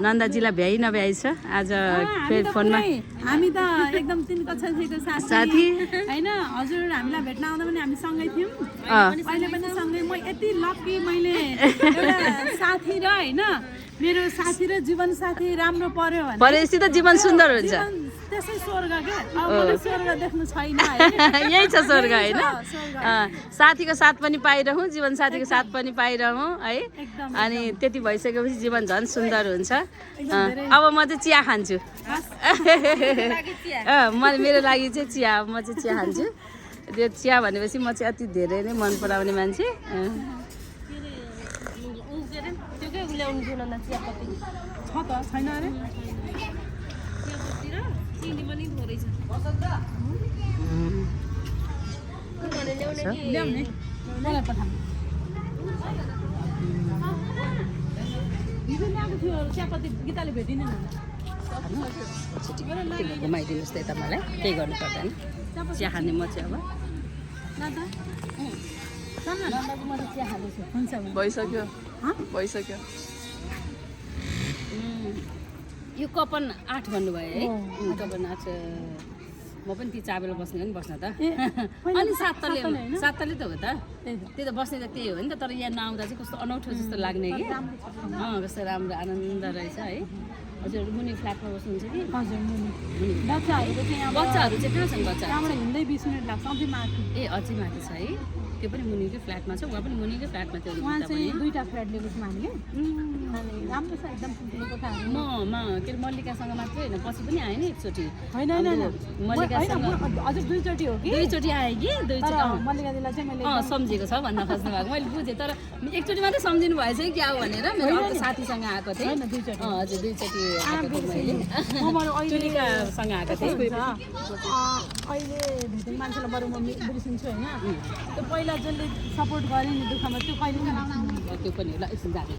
नन्दाजीलाई भ्याइ नभ्याइ छ आज फेरि फोनमा हामी त एकदम 3 कक्षाको साथी हैन हजुर हामीलाई भेट्न आउँदा पनि हामी सँगै थियौं अहिले पनि सँगै म यति लकी मैले एउटा साथी र हैन मेरो साथी र जीवन साथी राम्रो पर्यो भने परेपछि त जीवन सुन्दर हुन्छ त्यसै स्वर्ग के अब मलाई स्वर्ग देख्नु छैन है यही छ स्वर्ग हैन साथीको साथ पनि पाइरहँ जीवन साथीको साथ पनि पाइरहँ है अनि त्यति भइसकेपछि जीवन झन् सुन्दर हुन्छ अब म चाहिँ चिया खान्छु मेरो लागि चाहिँ चिया म चाहिँ चिया खान्छु त्यो चिया भनेपछि म चाहिँ अति धेरै नै मन पराउने मान्छे गीताले भेटिन घुमाइदिनुहोस् त यता मलाई केही गर्नु पर्दैन चिया खाने म चाहिँ अब भइसक्यो भइसक्यो यो कपन 8 भन्नुभयो है कपन 8 म पनि ती चाबेल बस्ने हो नि बस्न त अनि 7 तले त हो त त्यो त बस्ने त त्यही हो नि त तर यहाँ नआउँदा चाहिँ कस्तो अनौठो जस्तो लाग्ने कि कस्तो राम्रो आनन्द रहेछ है हजुर मुनि फ्ल्याटमा बस्नुहुन्छ कि हजुर मुनि बच्चाहरुको चाहिँ बच्चाहरु चाहिँ कहाँ छन् बच्चाहरु त्यहाँबाट हिँड्दै 20 मिनेट लाग्छ अझै माथि ए अझै माथि छ है त्यो पनि मुनिकै फ्ल्याटमा छ उहाँ पनि मुनिकै फ्ल्याटमा थियो उहाँ चाहिँ दुईटा फ्ल्याट लिएको छौँ हामीले अनि राम्रो छ एकदम ठुलो कोठाहरु म के मल्लिकासँग मात्रै हैन पछि पनि आए नि एकचोटी हैन मल्लिकासँग हजुर दुईचोटी हो कि दुईचोटी आए कि दुईचोटी मल्लिका दिदीलाई चाहिँ मैले सम्झेको छ भन्न खोज्नु भएको मैले बुझेँ तर एकचोटी मात्रै सम्झिनु भएछ कि क्या हो भनेर मेरो अर्को साथीसँग आएको थिएँ हैन दुईचोटी हजुर दुईचोटी आएको थिएँ मैले मबाट अहिले चुलिकासँग आएको थिएँ अहिले भेटेको मान्छेलाई बरु म बिर्सिन्छु हैन त्यो पहिला जसले सपोर्ट गरे नि दुःखमा त्यो कहिले पनि त्यो पनि होला एकछिन जाने